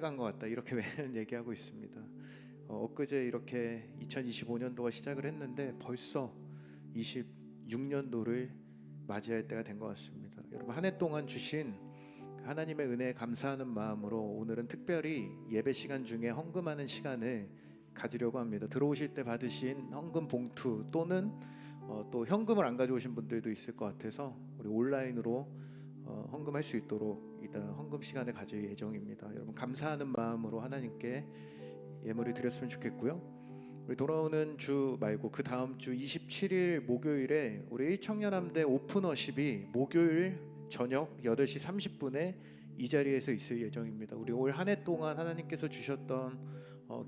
간 것 같다 이렇게 매년 얘기하고 있습니다. 엊그제 이렇게 2025년도가 시작을 했는데 벌써 26년도를 맞이할 때가 된 것 같습니다. 여러분 한 해 동안 주신 하나님의 은혜에 감사하는 마음으로 오늘은 특별히 예배 시간 중에 헌금하는 시간을 가지려고 합니다. 들어오실 때 받으신 헌금 봉투 또는 또 현금을 안 가져오신 분들도 있을 것 같아서 우리 온라인으로 헌금할 수 있도록 이따 헌금 시간을 가질 예정입니다. 여러분 감사하는 마음으로 하나님께 예물을 드렸으면 좋겠고요. 우리 돌아오는 주 말고 그 다음 주 27일 목요일에 우리 청년함대 오픈워십이 목요일 저녁 8시 30분에 이 자리에서 있을 예정입니다. 우리 올 한 해 동안 하나님께서 주셨던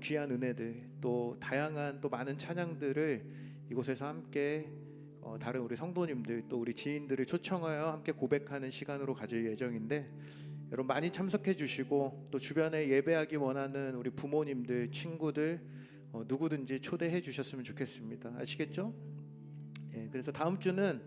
귀한 은혜들 또 다양한 또 많은 찬양들을 이곳에서 함께 다른 우리 성도님들 또 우리 지인들을 초청하여 함께 고백하는 시간으로 가질 예정인데 여러분 많이 참석해 주시고 또 주변에 예배하기 원하는 우리 부모님들, 친구들 누구든지 초대해 주셨으면 좋겠습니다. 아시겠죠? 예, 그래서 다음 주는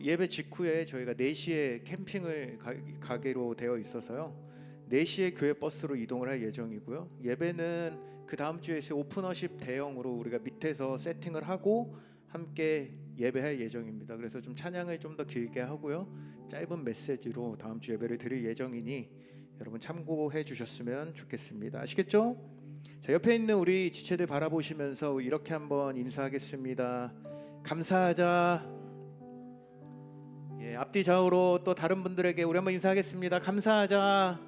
예배 직후에 저희가 4시에 캠핑을 가기로 되어 있어서요. 4시에 교회 버스로 이동을 할 예정이고요. 예배는 그 다음 주에서 오픈워십 대형으로 우리가 밑에서 세팅을 하고 함께 예배할 예정입니다. 그래서 좀 찬양을 좀 더 길게 하고요. 짧은 메시지로 다음 주 예배를 드릴 예정이니 여러분 참고해 주셨으면 좋겠습니다. 아시겠죠? 자, 옆에 있는 우리 지체들 바라보시면서 이렇게 한번 인사하겠습니다. 감사하자. 예, 앞뒤 좌우로 또 다른 분들에게 우리 한번 인사하겠습니다. 감사하자.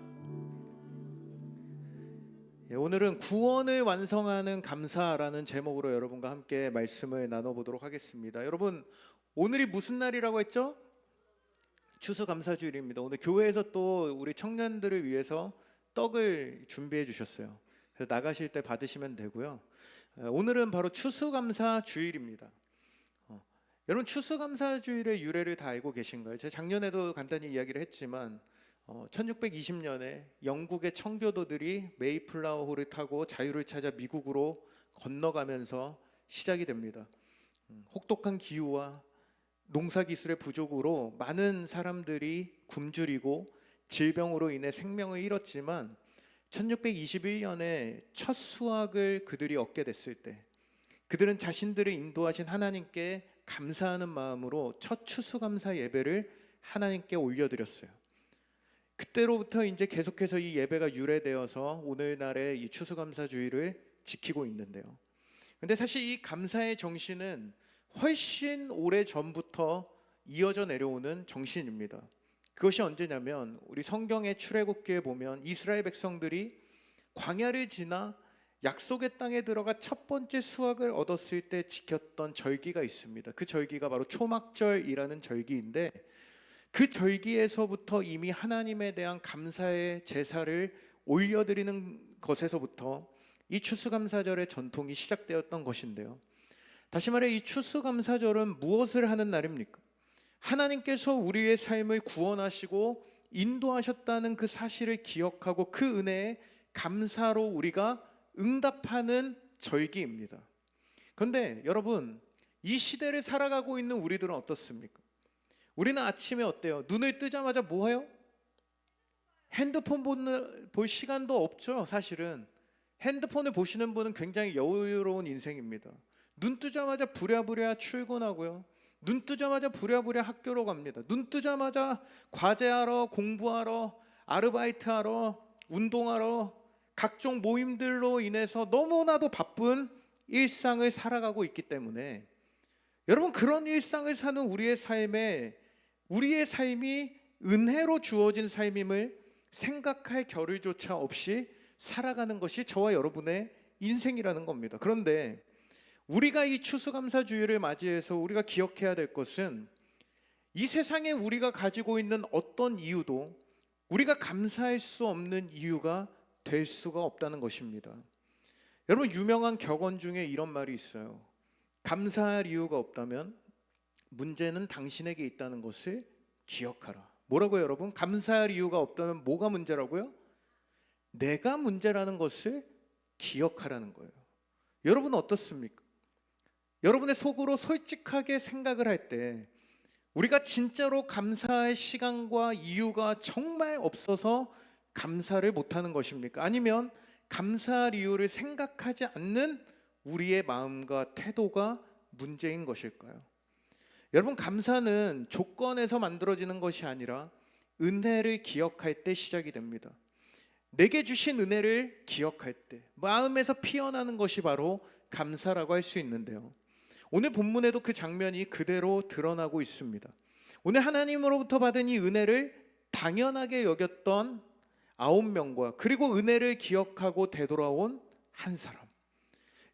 예, 오늘은 구원을 완성하는 감사라는 제목으로 여러분과 함께 말씀을 나눠보도록 하겠습니다. 여러분 오늘이 무슨 날이라고 했죠? 추수감사주일입니다. 오늘 교회에서 또 우리 청년들을 위해서 떡을 준비해 주셨어요. 그래서 나가실 때 받으시면 되고요. 오늘은 바로 추수감사주일입니다. 여러분 추수감사주일의 유래를 다 알고 계신가요? 제가 작년에도 간단히 이야기를 했지만 1620년에 영국의 청교도들이 메이플라워호를 타고 자유를 찾아 미국으로 건너가면서 시작이 됩니다. 혹독한 기후와 농사기술의 부족으로 많은 사람들이 굶주리고 질병으로 인해 생명을 잃었지만 1621년에 첫 수확을 그들이 얻게 됐을 때 그들은 자신들을 인도하신 하나님께 감사하는 마음으로 첫 추수감사 예배를 하나님께 올려드렸어요. 그때로부터 이제 계속해서 이 예배가 유래되어서 오늘날의 이 추수감사주의를 지키고 있는데요. 근데 사실 이 감사의 정신은 훨씬 오래 전부터 이어져 내려오는 정신입니다. 그것이 언제냐면 우리 성경의 출애굽기에 보면 이스라엘 백성들이 광야를 지나 약속의 땅에 들어가 첫 번째 수확을 얻었을 때 지켰던 절기가 있습니다. 그 절기가 바로 초막절이라는 절기인데 그 절기에서부터 이미 하나님에 대한 감사의 제사를 올려드리는 것에서부터 이 추수감사절의 전통이 시작되었던 것인데요. 다시 말해 이 추수감사절은 무엇을 하는 날입니까? 하나님께서 우리의 삶을 구원하시고 인도하셨다는 그 사실을 기억하고 그 은혜에 감사로 우리가 응답하는 절기입니다. 그런데 여러분 이 시대를 살아가고 있는 우리들은 어떻습니까? 우리는 아침에 어때요? 눈을 뜨자마자 뭐 해요? 핸드폰 볼 시간도 없죠. 사실은 핸드폰을 보시는 분은 굉장히 여유로운 인생입니다. 눈 뜨자마자 부랴부랴 출근하고요. 눈 뜨자마자 부랴부랴 학교로 갑니다. 눈 뜨자마자 과제하러, 공부하러, 아르바이트하러, 운동하러 각종 모임들로 인해서 너무나도 바쁜 일상을 살아가고 있기 때문에 여러분 그런 일상을 사는 우리의 삶이 은혜로 주어진 삶임을 생각할 겨를조차 없이 살아가는 것이 저와 여러분의 인생이라는 겁니다. 그런데 우리가 이 추수감사주의를 맞이해서 우리가 기억해야 될 것은 이 세상에 우리가 가지고 있는 어떤 이유도 우리가 감사할 수 없는 이유가 될 수가 없다는 것입니다. 여러분 유명한 격언 중에 이런 말이 있어요. 감사할 이유가 없다면 문제는 당신에게 있다는 것을 기억하라. 뭐라고요 여러분? 감사할 이유가 없다면 뭐가 문제라고요? 내가 문제라는 것을 기억하라는 거예요. 여러분은 어떻습니까? 여러분의 속으로 솔직하게 생각을 할 때 우리가 진짜로 감사할 시간과 이유가 정말 없어서 감사를 못하는 것입니까? 아니면 감사할 이유를 생각하지 않는 우리의 마음과 태도가 문제인 것일까요? 여러분, 감사는 조건에서 만들어지는 것이 아니라 은혜를 기억할 때 시작이 됩니다. 내게 주신 은혜를 기억할 때 마음에서 피어나는 것이 바로 감사라고 할 수 있는데요, 오늘 본문에도 그 장면이 그대로 드러나고 있습니다. 오늘 하나님으로부터 받은 이 은혜를 당연하게 여겼던 9명과 그리고 은혜를 기억하고 되돌아온 한 사람.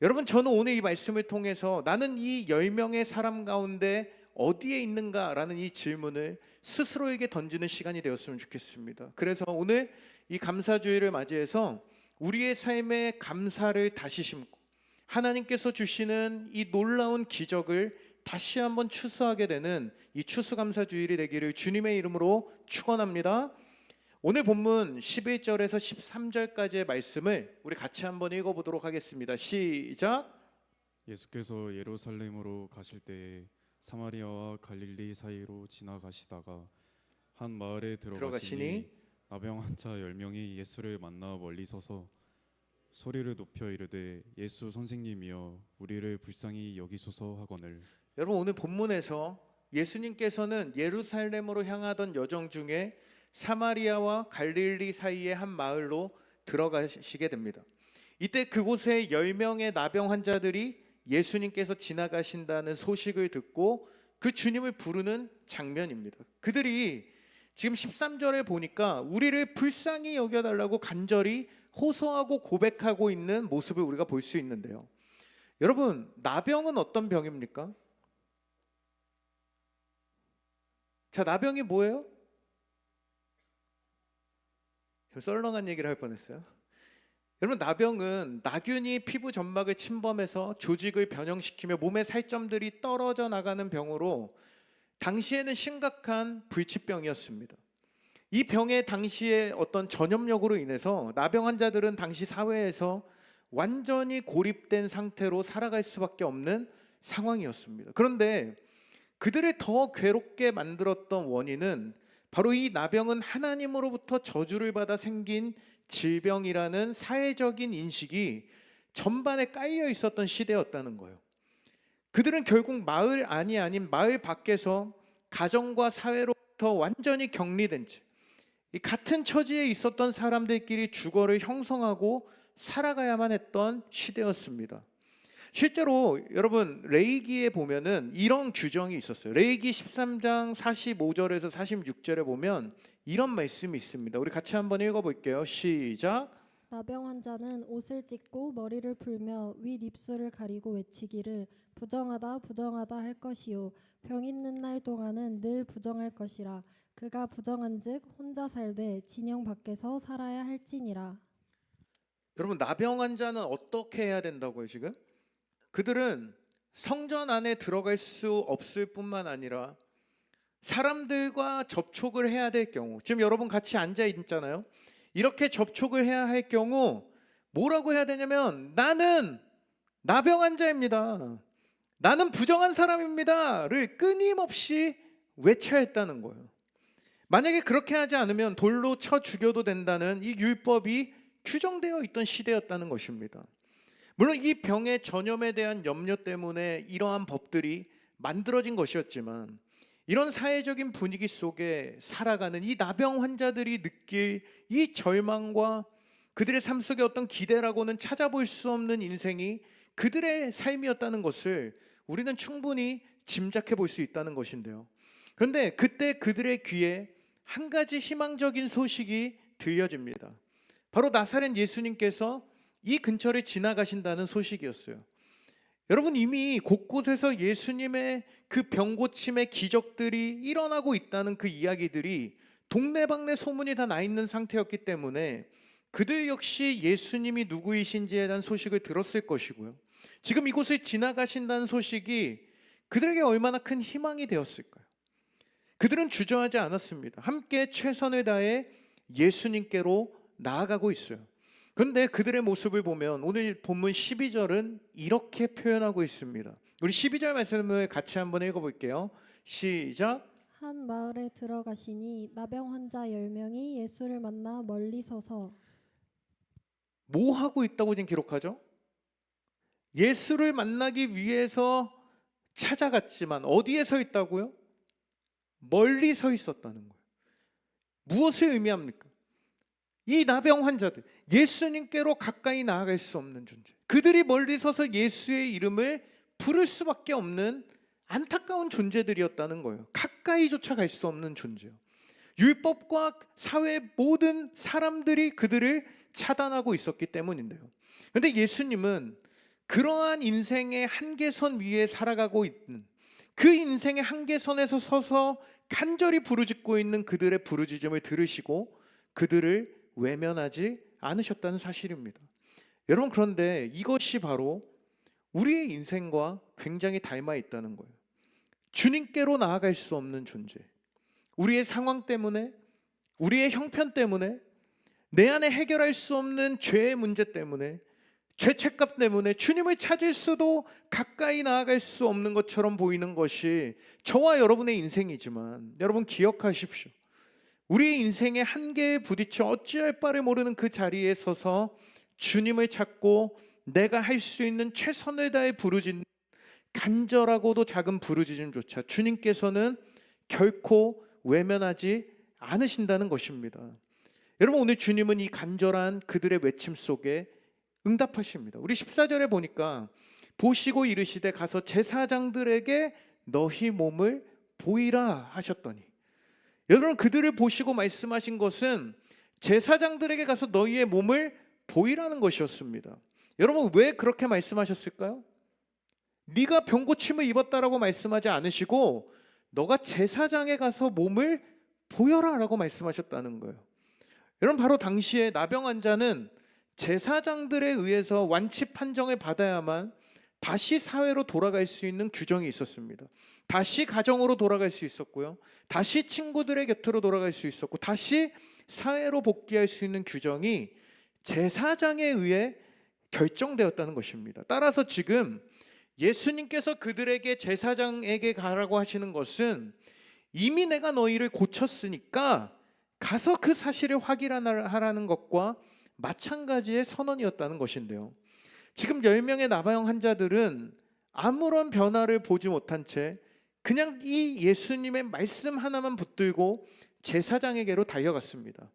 여러분, 저는 오늘 이 말씀을 통해서 나는 이 10명의 사람 가운데 어디에 있는가라는 이 질문을 스스로에게 던지는 시간이 되었으면 좋겠습니다. 그래서 오늘 이 감사주의를 맞이해서 우리의 삶에 감사를 다시 심고 하나님께서 주시는 이 놀라운 기적을 다시 한번 추수하게 되는 이 추수감사주일이 되기를 주님의 이름으로 축원합니다. 오늘 본문 11절에서 13절까지의 말씀을 우리 같이 한번 읽어보도록 하겠습니다. 시작. 예수께서 예루살렘으로 가실 때에 사마리아와 갈릴리 사이로 지나가시다가 한 마을에 들어가시니 나병 환자 10명이 예수를 만나 멀리 서서 소리를 높여 이르되 예수 선생님이여 우리를 불쌍히 여기소서 하거늘. 여러분, 오늘 본문에서 예수님께서는 예루살렘으로 향하던 여정 중에 사마리아와 갈릴리 사이의 한 마을로 들어가시게 됩니다. 이때 그곳에 10명의 나병 환자들이 예수님께서 지나가신다는 소식을 듣고 그 주님을 부르는 장면입니다. 그들이 지금 13절에 보니까 우리를 불쌍히 여겨달라고 간절히 호소하고 고백하고 있는 모습을 우리가 볼 수 있는데요, 여러분, 나병은 어떤 병입니까? 자, 나병이 뭐예요? 썰렁한 얘기를 할 뻔했어요. 여러분, 나병은 나균이 피부 점막을 침범해서 조직을 변형시키며 몸의 살점들이 떨어져 나가는 병으로 당시에는 심각한 불치병이었습니다. 이 병의 당시에 어떤 전염력으로 인해서 나병 환자들은 당시 사회에서 완전히 고립된 상태로 살아갈 수밖에 없는 상황이었습니다. 그런데 그들을 더 괴롭게 만들었던 원인은 바로 이 나병은 하나님으로부터 저주를 받아 생긴 질병이라는 사회적인 인식이 전반에 깔려 있었던 시대였다는 거예요. 그들은 결국 마을 안이 아닌 마을 밖에서 가정과 사회로부터 완전히 격리된 채 이 같은 처지에 있었던 사람들끼리 주거를 형성하고 살아가야만 했던 시대였습니다. 실제로 여러분, 레위기에 보면은 이런 규정이 있었어요. 레위기 13장 45절에서 46절에 보면 이런 말씀이 있습니다. 우리 같이 한번 읽어볼게요. 시작. 나병 환자는 옷을 찢고 머리를 풀며 윗 입술을 가리고 외치기를 부정하다 부정하다 할 것이요 병 있는 날 동안은 늘 부정할 것이라. 그가 부정한즉 혼자 살되 진영 밖에서 살아야 할지니라. 여러분, 나병 환자는 어떻게 해야 된다고요? 지금 그들은 성전 안에 들어갈 수 없을 뿐만 아니라 사람들과 접촉을 해야 될 경우, 지금 여러분 같이 앉아 있잖아요. 이렇게 접촉을 해야 할 경우 뭐라고 해야 되냐면 나는 나병 환자입니다, 나는 부정한 사람입니다를 끊임없이 외쳐야 했다는 거예요. 만약에 그렇게 하지 않으면 돌로 쳐 죽여도 된다는 이 율법이 규정되어 있던 시대였다는 것입니다. 물론 이 병의 전염에 대한 염려 때문에 이러한 법들이 만들어진 것이었지만 이런 사회적인 분위기 속에 살아가는 이 나병 환자들이 느낄 이 절망과 그들의 삶 속에 어떤 기대라고는 찾아볼 수 없는 인생이 그들의 삶이었다는 것을 우리는 충분히 짐작해 볼 수 있다는 것인데요, 그런데 그때 그들의 귀에 한 가지 희망적인 소식이 들려집니다. 바로 나사렛 예수님께서 이 근처를 지나가신다는 소식이었어요. 여러분, 이미 곳곳에서 예수님의 그 병고침의 기적들이 일어나고 있다는 그 이야기들이 동네방네 소문이 다 나 있는 상태였기 때문에 그들 역시 예수님이 누구이신지에 대한 소식을 들었을 것이고요, 지금 이곳을 지나가신다는 소식이 그들에게 얼마나 큰 희망이 되었을까요? 그들은 주저하지 않았습니다. 함께 최선을 다해 예수님께로 나아가고 있어요. 그런데 그들의 모습을 보면 오늘 본문 12절은 이렇게 표현하고 있습니다. 우리 12절 말씀을 같이 한번 읽어볼게요. 시작. 한 마을에 들어가시니 나병 환자 10명이 예수를 만나 멀리 서서 뭐 하고 있다고 지금 기록하죠? 예수를 만나기 위해서 찾아갔지만 어디에 서 있다고요? 멀리 서 있었다는 거예요. 무엇을 의미합니까? 이 나병 환자들, 예수님께로 가까이 나아갈 수 없는 존재, 그들이 멀리 서서 예수의 이름을 부를 수밖에 없는 안타까운 존재들이었다는 거예요. 가까이조차 갈 수 없는 존재요. 율법과 사회의 모든 사람들이 그들을 차단하고 있었기 때문인데요. 그런데 예수님은 그러한 인생의 한계선 위에 살아가고 있는, 그 인생의 한계선에서 서서 간절히 부르짖고 있는 그들의 부르짖음을 들으시고 그들을 외면하지 않으셨다는 사실입니다. 여러분, 그런데 이것이 바로 우리의 인생과 굉장히 닮아 있다는 거예요. 주님께로 나아갈 수 없는 존재, 우리의 상황 때문에, 우리의 형편 때문에, 내 안에 해결할 수 없는 죄의 문제 때문에, 죄책감 때문에 주님을 찾을 수도 가까이 나아갈 수 없는 것처럼 보이는 것이 저와 여러분의 인생이지만, 여러분 기억하십시오. 우리의 인생의 한계에 부딪혀 어찌할 바를 모르는 그 자리에 서서 주님을 찾고 내가 할 수 있는 최선을 다해 부르짖는 간절하고도 작은 부르짖음조차 주님께서는 결코 외면하지 않으신다는 것입니다. 여러분, 오늘 주님은 이 간절한 그들의 외침 속에 응답하십니다. 우리 14절에 보니까 보시고 이르시되 가서 제사장들에게 너희 몸을 보이라 하셨더니, 여러분, 그들을 보시고 말씀하신 것은 제사장들에게 가서 너희의 몸을 보이라는 것이었습니다. 여러분, 왜 그렇게 말씀하셨을까요? 네가 병고침을 입었다라고 말씀하지 않으시고 너가 제사장에 가서 몸을 보여라 라고 말씀하셨다는 거예요. 여러분, 바로 당시에 나병 환자는 제사장들에 의해서 완치 판정을 받아야만 다시 사회로 돌아갈 수 있는 규정이 있었습니다. 다시 가정으로 돌아갈 수 있었고요, 다시 친구들의 곁으로 돌아갈 수 있었고, 다시 사회로 복귀할 수 있는 규정이 제사장에 의해 결정되었다는 것입니다. 따라서 지금 예수님께서 그들에게 제사장에게 가라고 하시는 것은 이미 내가 너희를 고쳤으니까 가서 그 사실을 확인하라는 것과 마찬가지의 선언이었다는 것인데요. 지금 10명의 나병 환자들은 아무런 변화를 보지 못한 채 그냥 이 예수님의 말씀 하나만 붙들고 제사장에게로 달려갔습니다.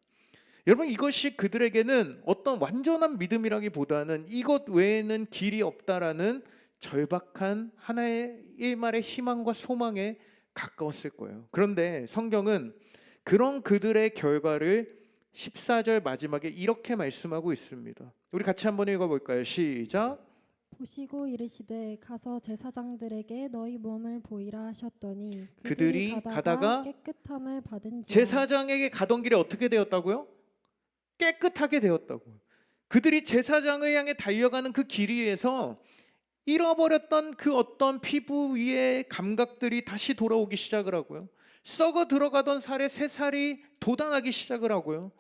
여러분, 이것이 그들에게는 어떤 완전한 믿음이라기보다는 이것 외에는 길이 없다라는 절박한 하나의 일말의 희망과 소망에 가까웠을 거예요. 그런데 성경은 그런 그들의 결과를 14절 마지막에 이렇게 말씀하고 있습니다. 우리 같이 한번 읽어볼까요? 시작. 보시고 이르시되 가서 제사장들에게 너희 몸을 보이라 하셨더니 그들이 가다가 깨끗함을 받은지라. 제사장에게 가던 길이 어떻게 되었다고요? 깨끗하게 되었다고요. 그들이 제사장을 향해 달려가는 그 길 위에서 잃어버렸던 그 어떤 피부 위의 감각들이 다시 돌아오기 시작을 하고요, 썩어 들어가던 살에 새살이 돋아나기 시작을 하고요,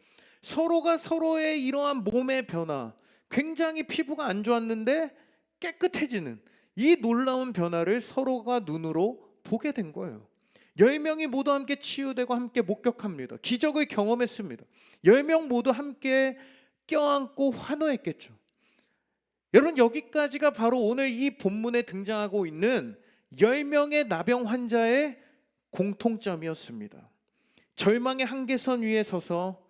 서로가 서로의 이러한 몸의 변화, 굉장히 피부가 안 좋았는데 깨끗해지는 이 놀라운 변화를 서로가 눈으로 보게 된 거예요. 10명이 모두 함께 치유되고 함께 목격합니다. 기적을 경험했습니다. 10명 모두 함께 껴안고 환호했겠죠. 여러분, 여기까지가 바로 오늘 이 본문에 등장하고 있는 10명의 나병 환자의 공통점이었습니다. 절망의 한계선 위에 서서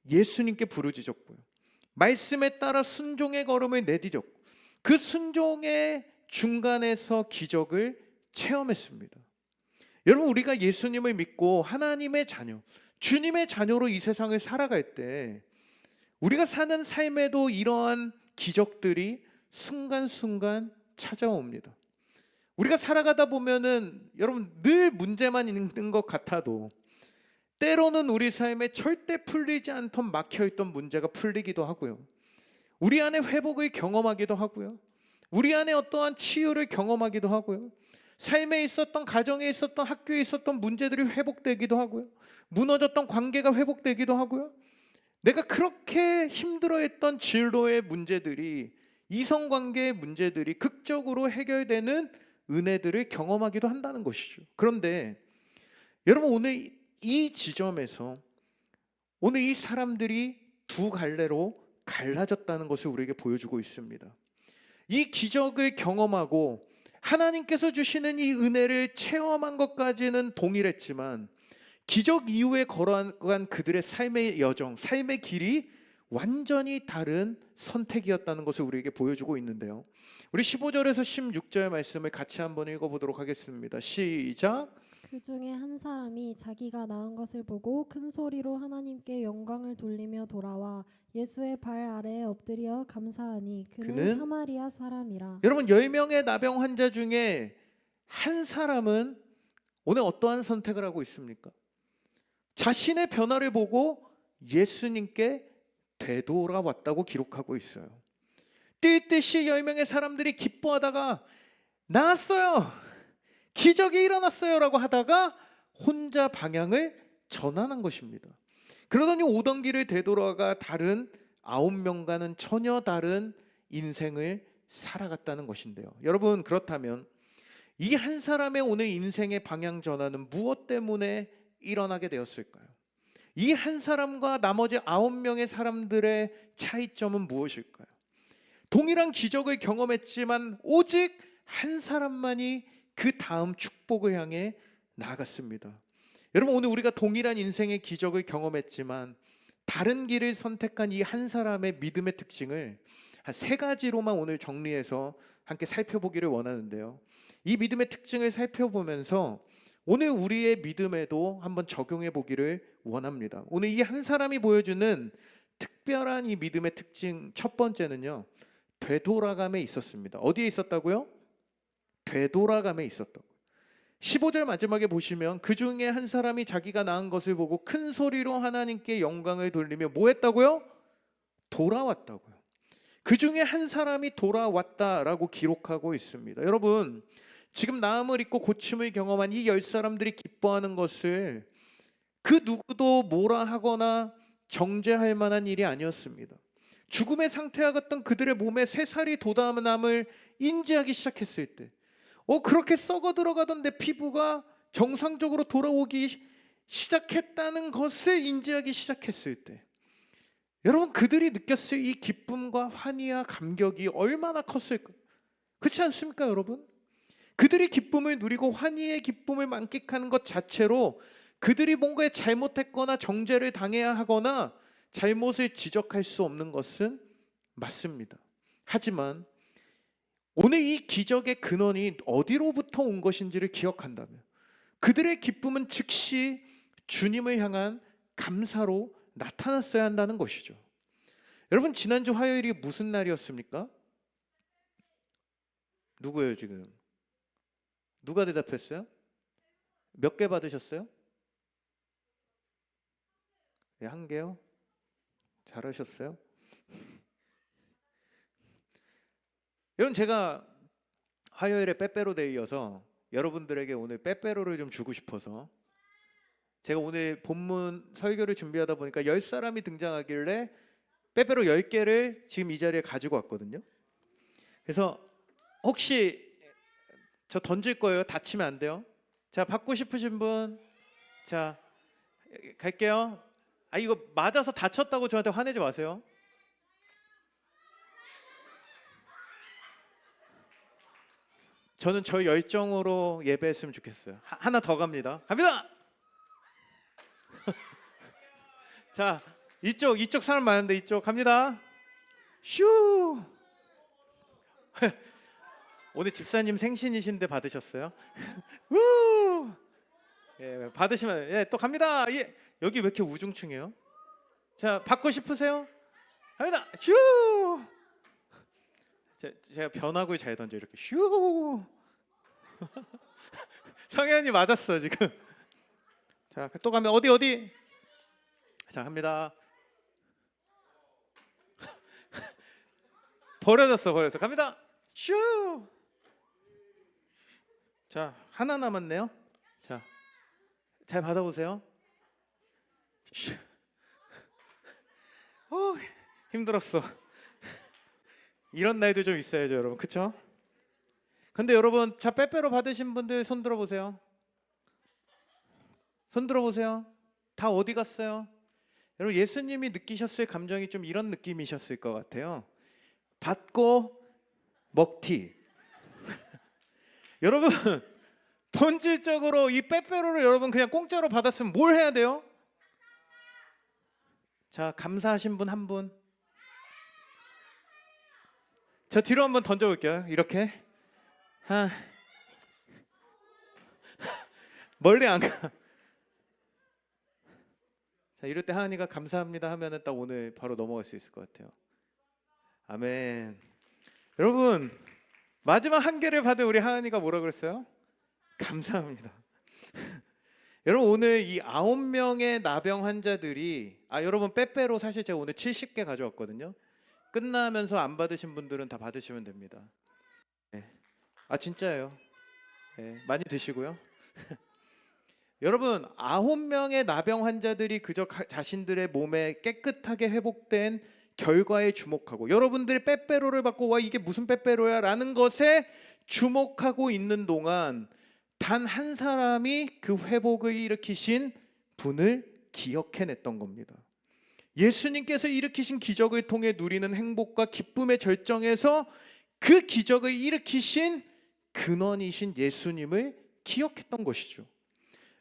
예수님께 부르짖었고요, 말씀에 따라 순종의 걸음을 내디뎠고, 그 순종의 중간에서 기적을 체험했습니다. 여러분, 우리가 예수님을 믿고 하나님의 자녀, 주님의 자녀로 이 세상을 살아갈 때 우리가 사는 삶에도 이러한 기적들이 순간순간 찾아옵니다. 우리가 살아가다 보면은 여러분 늘 문제만 있는 것 같아도 때로는 우리 삶에 절대 풀리지 않던 막혀있던 문제가 풀리기도 하고요, 우리 안에 회복을 경험하기도 하고요, 우리 안에 어떠한 치유를 경험하기도 하고요, 삶에 있었던, 가정에 있었던, 학교에 있었던 문제들이 회복되기도 하고요, 무너졌던 관계가 회복되기도 하고요, 내가 그렇게 힘들어했던 진로의 문제들이, 이성관계의 문제들이 극적으로 해결되는 은혜들을 경험하기도 한다는 것이죠. 그런데 여러분, 오늘 이 지점에서 오늘 이 사람들이 두 갈래로 갈라졌다는 것을 우리에게 보여주고 있습니다. 이 기적을 경험하고 하나님께서 주시는 이 은혜를 체험한 것까지는 동일했지만 기적 이후에 걸어간 그들의 삶의 여정, 삶의 길이 완전히 다른 선택이었다는 것을 우리에게 보여주고 있는데요. 우리 15절에서 16절 말씀을 같이 한번 읽어보도록 하겠습니다. 시작. 그 중에 한 사람이 자기가 낳은 것을 보고 큰 소리로 하나님께 영광을 돌리며 돌아와 예수의 발 아래에 엎드려 감사하니 그는 그는 사마리아 사람이라. 여러분, 10명의 나병 환자 중에 한 사람은 오늘 어떠한 선택을 하고 있습니까? 자신의 변화를 보고 예수님께 되돌아왔다고 기록하고 있어요. 뛸 듯이 10명의 사람들이 기뻐하다가 나았어요, 기적이 일어났어요 라고 하다가 혼자 방향을 전환한 것입니다. 그러더니 오던 길을 되돌아가 다른 9명과는 전혀 다른 인생을 살아갔다는 것인데요. 여러분, 그렇다면 이 한 사람의 오늘 인생의 방향 전환은 무엇 때문에 일어나게 되었을까요? 이 한 사람과 나머지 9명의 사람들의 차이점은 무엇일까요? 동일한 기적을 경험했지만 오직 한 사람만이 그 다음 축복을 향해 나아갔습니다. 여러분, 오늘 우리가 동일한 인생의 기적을 경험했지만 다른 길을 선택한 이 한 사람의 믿음의 특징을 한 3가지로만 오늘 정리해서 함께 살펴보기를 원하는데요. 이 믿음의 특징을 살펴보면서 오늘 우리의 믿음에도 한번 적용해 보기를 원합니다. 오늘 이 한 사람이 보여주는 특별한 이 믿음의 특징, 첫 번째는요, 되돌아감에 있었습니다. 어디에 있었다고요? 되돌아감에 있었다고. 15절 마지막에 보시면 그 중에 한 사람이 자기가 낳은 것을 보고 큰 소리로 하나님께 영광을 돌리며 뭐 했다고요? 돌아왔다고요. 그 중에 한 사람이 돌아왔다라고 기록하고 있습니다. 여러분, 지금 나음을 입고 고침을 경험한 이 10사람들이 기뻐하는 것을 그 누구도 뭐라 하거나 정죄할 만한 일이 아니었습니다. 죽음의 상태와 같던 그들의 몸에 새살이 돋아남을 인지하기 시작했을 때, 그렇게 썩어 들어가던 내 피부가 정상적으로 돌아오기 시작했다는 것을 인지하기 시작했을 때, 여러분, 그들이 느꼈을 이 기쁨과 환희와 감격이 얼마나 컸을까? 그렇지 않습니까, 여러분? 그들이 기쁨을 누리고 환희의 기쁨을 만끽하는 것 자체로 그들이 뭔가 잘못했거나 정죄를 당해야 하거나 잘못을 지적할 수 없는 것은 맞습니다. 하지만 오늘 이 기적의 근원이 어디로부터 온 것인지를 기억한다면 그들의 기쁨은 즉시 주님을 향한 감사로 나타났어야 한다는 것이죠. 여러분, 지난주 화요일이 무슨 날이었습니까? 누구예요 지금? 누가 대답했어요? 몇 개 받으셨어요? 네, 1개요? 잘하셨어요. 여러분, 제가 화요일에 빼빼로데이여서 여러분들에게 오늘 빼빼로를 좀 주고 싶어서 제가 오늘 본문 설교를 준비하다 보니까 10사람이 등장하길래 빼빼로 10개를 지금 이 자리에 가지고 왔거든요. 그래서 혹시 저 던질 거예요. 다치면 안 돼요. 자, 받고 싶으신 분, 자, 갈게요. 이거 맞아서 다쳤다고 저한테 화내지 마세요. 저는 저 열정으로 예배했으면 좋겠어요. 하나 더 갑니다. 갑니다. 자, 이쪽 사람 많은데 이쪽 갑니다. 슈. 오늘 집사님 생신이신데 받으셨어요? 우. 예, 받으시면 예, 또 갑니다. 예, 여기 왜 이렇게 우중충해요? 자, 받고 싶으세요? 갑니다. 슈. 제가 변화구를 잘 던져 이렇게 슈. 성현이 맞았어 지금. 자, 또 가면 어디. 자, 갑니다. 버려졌어. 갑니다. 슈. 자, 하나 남았네요. 자, 잘 받아보세요. 슈. 힘들었어. 이런 날도 좀 있어야죠, 여러분. 그렇죠? 근데 여러분, 자, 빼빼로 받으신 분들 손 들어보세요. 손 들어보세요. 다 어디 갔어요? 여러분, 예수님이 느끼셨을 감정이 좀 이런 느낌이셨을 것 같아요. 받고 먹튀. 여러분, 본질적으로 이 빼빼로를 여러분 그냥 공짜로 받았으면 뭘 해야 돼요? 자, 감사하신 분 한 분. 저 뒤로 한번 던져볼게요. 이렇게. 멀리 안 가. 자, 이럴 때 하은이가 감사합니다 하면은 딱 오늘 바로 넘어갈 수 있을 것 같아요. 아멘. 여러분, 마지막 한 개를 받은 우리 하은이가 뭐라 그랬어요? 감사합니다. 여러분, 오늘 이 9명의 나병 환자들이 여러분 빼빼로 사실 제가 오늘 70개 가져왔거든요. 끝나면서 안 받으신 분들은 다 받으시면 됩니다. 네. 진짜예요. 네, 많이 드시고요. 여러분, 9명의 나병 환자들이 그저 자신들의 몸에 깨끗하게 회복된 결과에 주목하고, 여러분들이 빼빼로를 받고 와 이게 무슨 빼빼로야 라는 것에 주목하고 있는 동안 단 한 사람이 그 회복을 일으키신 분을 기억해냈던 겁니다. 예수님께서 일으키신 기적을 통해 누리는 행복과 기쁨의 절정에서 그 기적을 일으키신 근원이신 예수님을 기억했던 것이죠.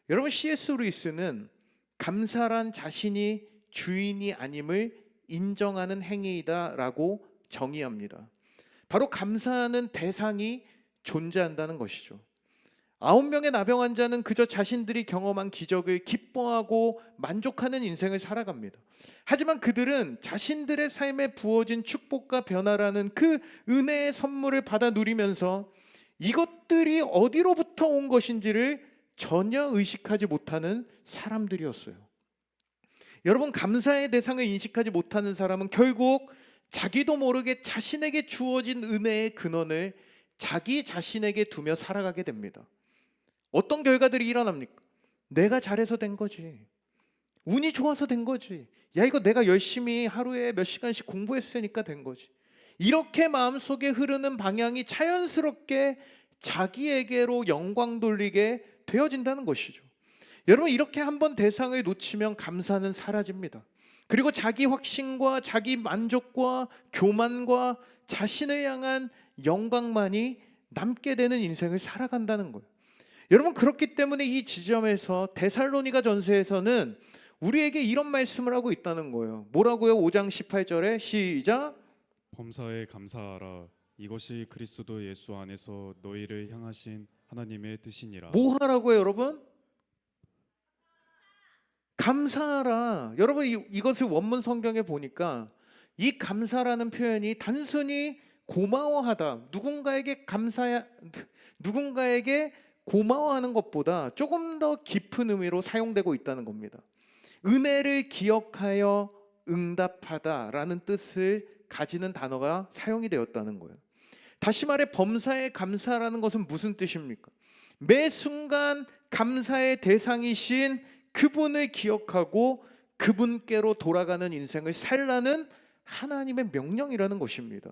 여러분, C.S. 루이스는 감사란 자신이 주인이 아님을 인정하는 행위이다라고 정의합니다. 바로 감사하는 대상이 존재한다는 것이죠. 9명의 나병 환자는 그저 자신들이 경험한 기적을 기뻐하고 만족하는 인생을 살아갑니다. 하지만 그들은 자신들의 삶에 부어진 축복과 변화라는 그 은혜의 선물을 받아 누리면서 이것들이 어디로부터 온 것인지를 전혀 의식하지 못하는 사람들이었어요. 여러분, 감사의 대상을 인식하지 못하는 사람은 결국 자기도 모르게 자신에게 주어진 은혜의 근원을 자기 자신에게 두며 살아가게 됩니다. 어떤 결과들이 일어납니까? 내가 잘해서 된 거지. 운이 좋아서 된 거지. 야, 이거 내가 열심히 하루에 몇 시간씩 공부했으니까 된 거지. 이렇게 마음속에 흐르는 방향이 자연스럽게 자기에게로 영광 돌리게 되어진다는 것이죠. 여러분, 이렇게 한번 대상을 놓치면 감사는 사라집니다. 그리고 자기 확신과 자기 만족과 교만과 자신을 향한 영광만이 남게 되는 인생을 살아간다는 거예요. 여러분, 그렇기 때문에 이 지점에서 데살로니가 전서에서는 우리에게 이런 말씀을 하고 있다는 거예요. 뭐라고요? 5장 18절에 시작. 범사에 감사하라. 이것이 그리스도 예수 안에서 너희를 향하신 하나님의 뜻이니라. 뭐 하라고요, 여러분? 감사하라. 여러분, 이것을 원문 성경에 보니까 이 감사라는 표현이 단순히 고마워하다, 누군가에게 고마워하는 것보다 조금 더 깊은 의미로 사용되고 있다는 겁니다. 은혜를 기억하여 응답하다라는 뜻을 가지는 단어가 사용이 되었다는 거예요. 다시 말해 범사에 감사라는 것은 무슨 뜻입니까? 매 순간 감사의 대상이신 그분을 기억하고 그분께로 돌아가는 인생을 살라는 하나님의 명령이라는 것입니다.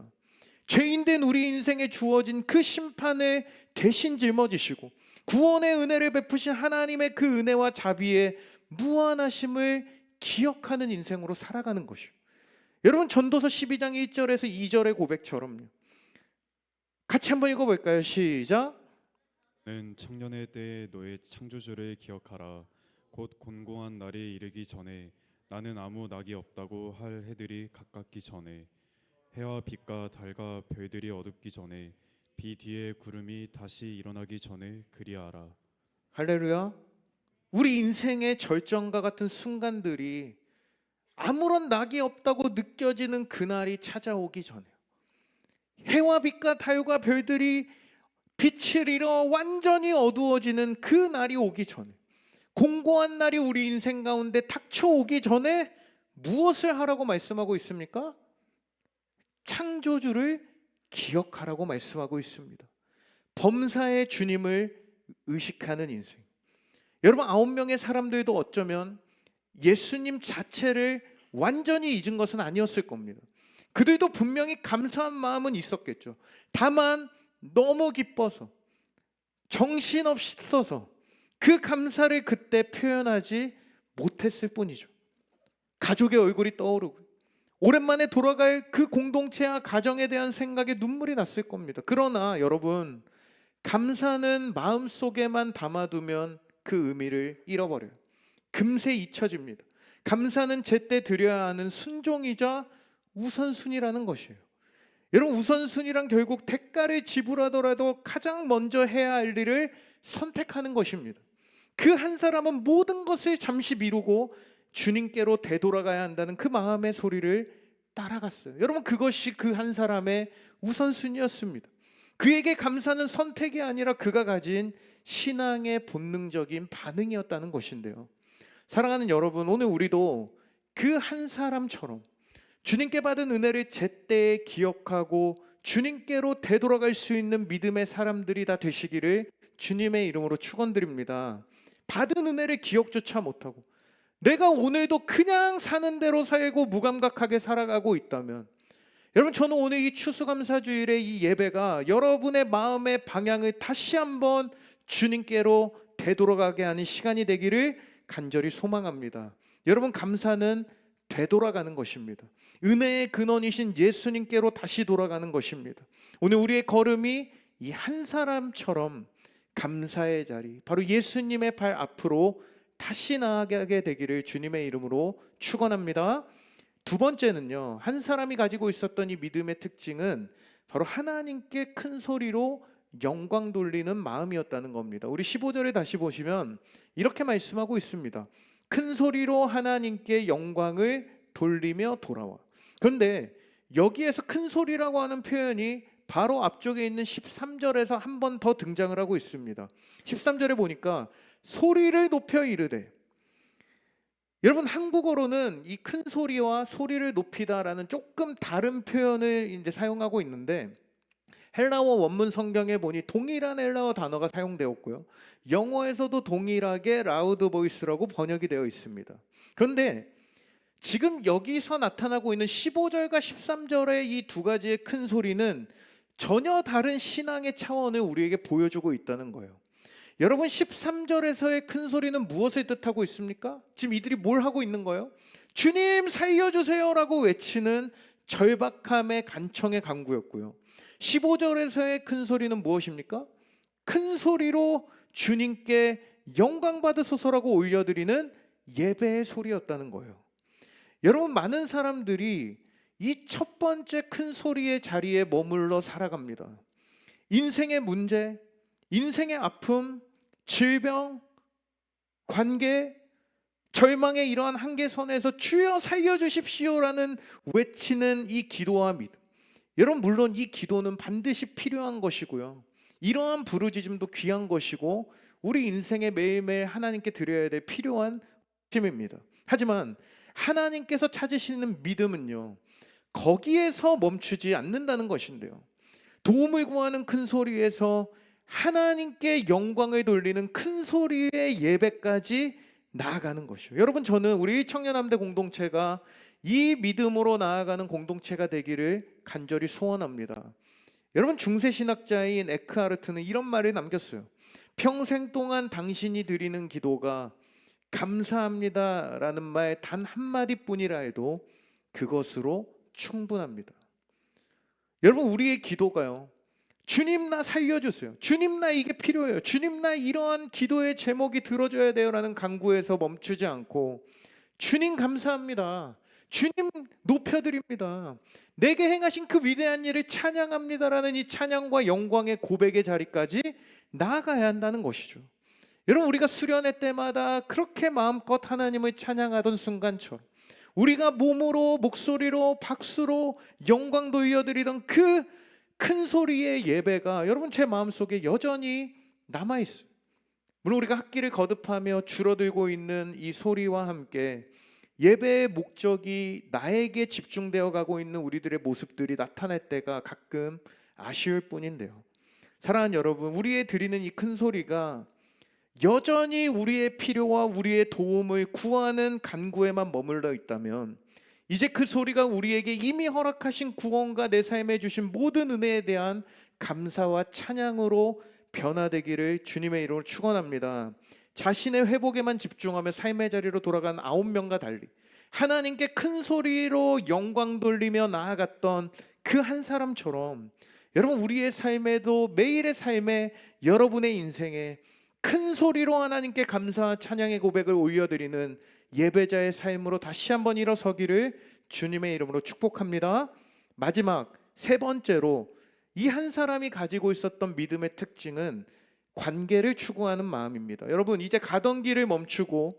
죄인된 우리 인생에 주어진 그 심판을 대신 짊어지시고 구원의 은혜를 베푸신 하나님의 그 은혜와 자비의 무한하심을 기억하는 인생으로 살아가는 것이요. 여러분, 전도서 12장 1절에서 2절의 고백처럼요. 같이 한번 읽어볼까요? 시작. 는 청년의 때에 너의 창조주를 기억하라. 곧 곤고한 날이 이르기 전에 나는 아무 낙이 없다고 할 해들이 가깝기 전에 해와 빛과 달과 별들이 어둡기 전에 비 뒤에 구름이 다시 일어나기 전에 그리하라. 할렐루야. 우리 인생의 절정과 같은 순간들이 아무런 낙이 없다고 느껴지는 그날이 찾아오기 전에, 해와 빛과 달과 별들이 빛을 잃어 완전히 어두워지는 그 날이 오기 전에, 공고한 날이 우리 인생 가운데 닥쳐오기 전에 무엇을 하라고 말씀하고 있습니까? 창조주를 기억하라고 말씀하고 있습니다. 범사의 주님을 의식하는 인생. 여러분, 9명의 사람들도 어쩌면 예수님 자체를 완전히 잊은 것은 아니었을 겁니다. 그들도 분명히 감사한 마음은 있었겠죠. 다만 너무 기뻐서, 정신없이 써서, 그 감사를 그때 표현하지 못했을 뿐이죠. 가족의 얼굴이 떠오르고 오랜만에 돌아갈 그 공동체와 가정에 대한 생각에 눈물이 났을 겁니다. 그러나 여러분, 감사는 마음속에만 담아두면 그 의미를 잃어버려요. 금세 잊혀집니다. 감사는 제때 드려야 하는 순종이자 우선순위라는 것이에요. 여러분, 우선순위란 결국 대가를 지불하더라도 가장 먼저 해야 할 일을 선택하는 것입니다. 그 한 사람은 모든 것을 잠시 미루고 주님께로 되돌아가야 한다는 그 마음의 소리를 따라갔어요. 여러분, 그것이 그 한 사람의 우선순위였습니다. 그에게 감사는 선택이 아니라 그가 가진 신앙의 본능적인 반응이었다는 것인데요. 사랑하는 여러분, 오늘 우리도 그 한 사람처럼 주님께 받은 은혜를 제때 기억하고 주님께로 되돌아갈 수 있는 믿음의 사람들이 다 되시기를 주님의 이름으로 축원드립니다. 받은 은혜를 기억조차 못하고 내가 오늘도 그냥 사는 대로 살고 무감각하게 살아가고 있다면, 여러분, 저는 오늘 이 추수감사주일의 이 예배가 여러분의 마음의 방향을 다시 한번 주님께로 되돌아가게 하는 시간이 되기를 간절히 소망합니다. 여러분, 감사는 되돌아가는 것입니다. 은혜의 근원이신 예수님께로 다시 돌아가는 것입니다. 오늘 우리의 걸음이 이 한 사람처럼 감사의 자리, 바로 예수님의 발 앞으로 다시 나아가게 되기를 주님의 이름으로 축원합니다. 두 번째는요, 한 사람이 가지고 있었던 이 믿음의 특징은 바로 하나님께 큰 소리로 영광 돌리는 마음이었다는 겁니다. 우리 15절에 다시 보시면 이렇게 말씀하고 있습니다. 큰 소리로 하나님께 영광을 돌리며 돌아와. 그런데 여기에서 큰 소리라고 하는 표현이 바로 앞쪽에 있는 13절에서 한 번 더 등장을 하고 있습니다. 13절에 보니까 소리를 높여 이르되, 여러분, 한국어로는 이 큰 소리와 소리를 높이다라는 조금 다른 표현을 이제 사용하고 있는데, 헬라어 원문 성경에 보니 동일한 헬라어 단어가 사용되었고요, 영어에서도 동일하게 라우드 보이스라고 번역이 되어 있습니다. 그런데 지금 여기서 나타나고 있는 15절과 13절의 이 두 가지의 큰 소리는 전혀 다른 신앙의 차원을 우리에게 보여주고 있다는 거예요. 여러분, 13절에서의 큰 소리는 무엇을 뜻하고 있습니까? 지금 이들이 뭘 하고 있는 거예요? 주님 살려주세요 라고 외치는 절박함의 간청의 간구였고요, 15절에서의 큰 소리는 무엇입니까? 큰 소리로 주님께 영광 받으소서라고 올려드리는 예배의 소리였다는 거예요. 여러분, 많은 사람들이 이 첫 번째 큰 소리의 자리에 머물러 살아갑니다. 인생의 문제, 인생의 아픔, 질병, 관계, 절망의 이러한 한계선에서 주여 살려주십시오라는 외치는 이 기도와 믿음, 여러분, 물론 이 기도는 반드시 필요한 것이고요, 이러한 부르짖음도 귀한 것이고 우리 인생의 매일매일 하나님께 드려야 될 필요한 힘입니다. 하지만 하나님께서 찾으시는 믿음은요, 거기에서 멈추지 않는다는 것인데요, 도움을 구하는 큰 소리에서 하나님께 영광을 돌리는 큰 소리의 예배까지 나아가는 것이요. 여러분, 저는 우리 청년함대 공동체가 이 믿음으로 나아가는 공동체가 되기를 간절히 소원합니다. 여러분, 중세신학자인 에크하르트는 이런 말을 남겼어요. 평생 동안 당신이 드리는 기도가 감사합니다라는 말 단 한마디뿐이라 해도 그것으로 충분합니다. 여러분, 우리의 기도가요, 주님 나 살려주세요, 주님 나 이게 필요해요, 주님 나 이러한 기도의 제목이 들어줘야 돼요 라는 간구에서 멈추지 않고, 주님 감사합니다, 주님 높여드립니다, 내게 행하신 그 위대한 일을 찬양합니다라는 이 찬양과 영광의 고백의 자리까지 나아가야 한다는 것이죠. 여러분, 우리가 수련회 때마다 그렇게 마음껏 하나님을 찬양하던 순간처럼 우리가 몸으로, 목소리로, 박수로 영광 돌려드리던 그 큰 소리의 예배가 여러분 제 마음속에 여전히 남아있어요. 물론 우리가 학기를 거듭하며 줄어들고 있는 이 소리와 함께 예배의 목적이 나에게 집중되어 가고 있는 우리들의 모습들이 나타날 때가 가끔 아쉬울 뿐인데요, 사랑하는 여러분, 우리의 드리는 이 큰 소리가 여전히 우리의 필요와 우리의 도움을 구하는 간구에만 머물러 있다면, 이제 그 소리가 우리에게 이미 허락하신 구원과 내 삶에 주신 모든 은혜에 대한 감사와 찬양으로 변화되기를 주님의 이름으로 축원합니다. 자신의 회복에만 집중하며 삶의 자리로 돌아간 9명과 달리 하나님께 큰 소리로 영광 돌리며 나아갔던 그 한 사람처럼 여러분, 우리의 삶에도, 매일의 삶에, 여러분의 인생에 큰 소리로 하나님께 감사와 찬양의 고백을 올려드리는 예배자의 삶으로 다시 한번 일어서기를 주님의 이름으로 축복합니다. 마지막 세 번째로, 이 한 사람이 가지고 있었던 믿음의 특징은 관계를 추구하는 마음입니다. 여러분, 이제 가던 길을 멈추고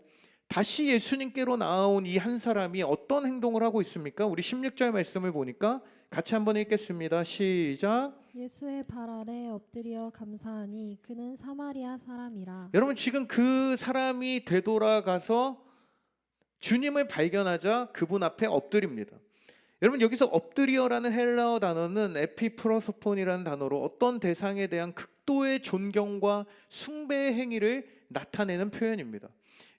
다시 예수님께로 나아온 이 한 사람이 어떤 행동을 하고 있습니까? 우리 16절 말씀을 보니까 같이 한번 읽겠습니다. 시작. 예수의 발 아래 엎드려 감사하니 그는 사마리아 사람이라. 여러분, 지금 그 사람이 되돌아가서 주님을 발견하자 그분 앞에 엎드립니다. 여러분, 여기서 엎드리어라는 헬라어 단어는 에피프로소폰이라는 단어로 어떤 대상에 대한 극도의 존경과 숭배의 행위를 나타내는 표현입니다.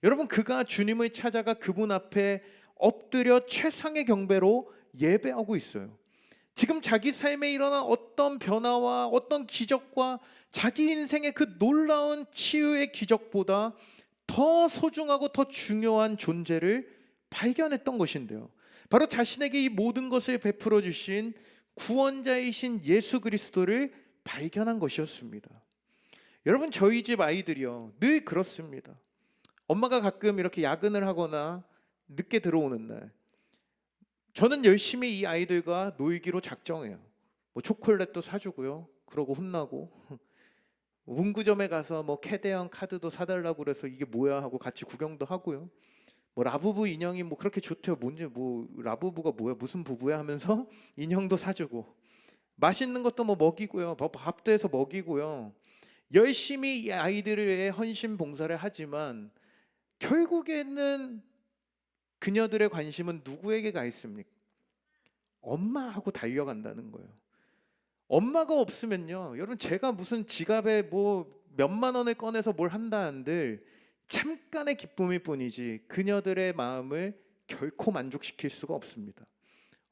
여러분, 그가 주님을 찾아가 그분 앞에 엎드려 최상의 경배로 예배하고 있어요. 지금 자기 삶에 일어난 어떤 변화와 어떤 기적과 자기 인생의 그 놀라운 치유의 기적보다 더 소중하고 더 중요한 존재를 발견했던 것인데요, 바로 자신에게 이 모든 것을 베풀어 주신 구원자이신 예수 그리스도를 발견한 것이었습니다. 여러분, 저희 집 아이들이요, 늘 그렇습니다. 엄마가 가끔 이렇게 야근을 하거나 늦게 들어오는 날, 저는 열심히 이 아이들과 놀기로 작정해요. 뭐 초콜릿도 사주고요, 그러고 혼나고 문구점에 가서 뭐 캐대형 카드도 사달라고 그래서 이게 뭐야 하고 같이 구경도 하고요. 뭐 라부부 인형이 뭐 그렇게 좋대요. 뭔지 뭐 라부부가 뭐야, 무슨 부부야 하면서 인형도 사주고, 맛있는 것도 뭐 먹이고요, 뭐 밥도 해서 먹이고요. 열심히 이 아이들의 헌신 봉사를 하지만 결국에는 그녀들의 관심은 누구에게 가 있습니까? 엄마하고 달려간다는 거예요. 엄마가 없으면요, 여러분, 제가 무슨 지갑에 뭐 몇만 원을 꺼내서 뭘 한다 한들 잠깐의 기쁨일 뿐이지 그녀들의 마음을 결코 만족시킬 수가 없습니다.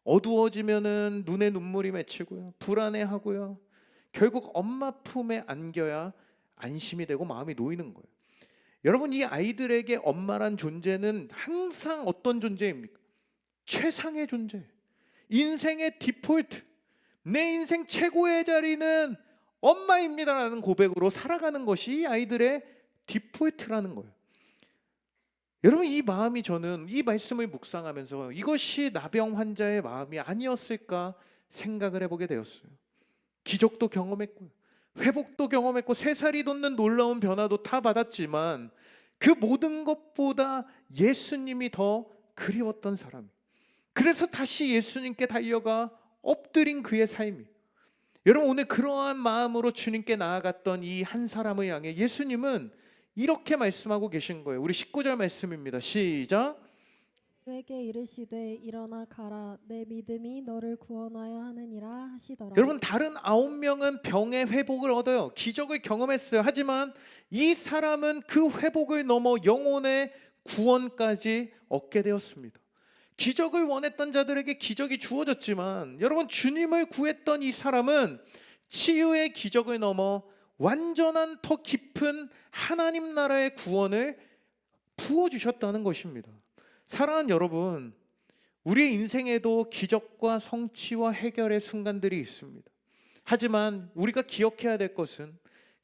어두워지면은 눈에 눈물이 맺히고요, 불안해하고요. 결국 엄마 품에 안겨야 안심이 되고 마음이 놓이는 거예요. 여러분, 이 아이들에게 엄마란 존재는 항상 어떤 존재입니까? 최상의 존재, 인생의 디폴트, 내 인생 최고의 자리는 엄마입니다라는 고백으로 살아가는 것이 아이들의 디폴트라는 거예요. 여러분, 이 마음이, 저는 이 말씀을 묵상하면서 이것이 나병 환자의 마음이 아니었을까 생각을 해보게 되었어요. 기적도 경험했고요, 회복도 경험했고, 3살이 돋는 놀라운 변화도 다 받았지만 그 모든 것보다 예수님이 더 그리웠던 사람, 그래서 다시 예수님께 달려가 엎드린 그의 삶이, 여러분, 오늘 그러한 마음으로 주님께 나아갔던 이 한 사람을 향해 예수님은 이렇게 말씀하고 계신 거예요. 우리 19절 말씀입니다. 시작. 그에게 이르시되 일어나 가라, 내 믿음이 너를 구원하여 하느니라 하시더라. 여러분, 다른 9명은 병의 회복을 얻어요, 기적을 경험했어요. 하지만 이 사람은 그 회복을 넘어 영혼의 구원까지 얻게 되었습니다. 기적을 원했던 자들에게 기적이 주어졌지만, 여러분, 주님을 구했던 이 사람은 치유의 기적을 넘어 완전한 더 깊은 하나님 나라의 구원을 부어주셨다는 것입니다. 사랑하는 여러분, 우리의 인생에도 기적과 성취와 해결의 순간들이 있습니다. 하지만 우리가 기억해야 될 것은,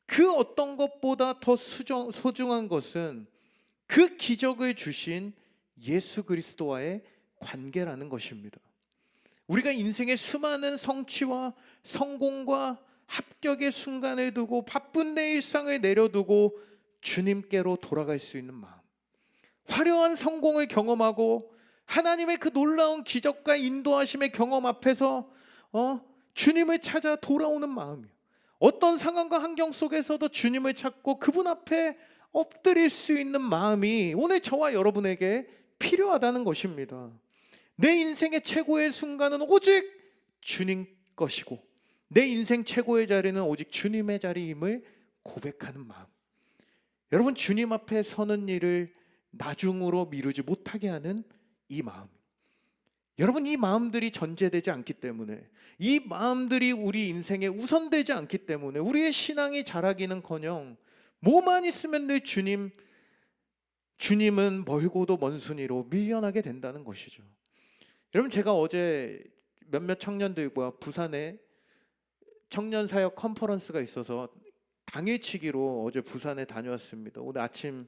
그 어떤 것보다 더 소중한 것은 그 기적을 주신 예수 그리스도와의 관계라는 것입니다. 우리가 인생의 수많은 성취와 성공과 합격의 순간을 두고 바쁜 내 일상을 내려두고 주님께로 돌아갈 수 있는 마음, 화려한 성공을 경험하고 하나님의 그 놀라운 기적과 인도하심의 경험 앞에서 주님을 찾아 돌아오는 마음이요, 어떤 상황과 환경 속에서도 주님을 찾고 그분 앞에 엎드릴 수 있는 마음이 오늘 저와 여러분에게 필요하다는 것입니다. 내 인생의 최고의 순간은 오직 주님 것이고 내 인생 최고의 자리는 오직 주님의 자리임을 고백하는 마음. 여러분, 주님 앞에 서는 일을 나중으로 미루지 못하게 하는 이 마음, 여러분, 이 마음들이 전제되지 않기 때문에, 이 마음들이 우리 인생에 우선되지 않기 때문에 우리의 신앙이 자라기는커녕 뭐만 있으면 늘 주님 주님은 멀고도 먼 순위로 밀려나게 된다는 것이죠. 여러분, 제가 어제 몇몇 청년들과 부산에 청년 사역 컨퍼런스가 있어서 당일치기로 어제 부산에 다녀왔습니다. 오늘 아침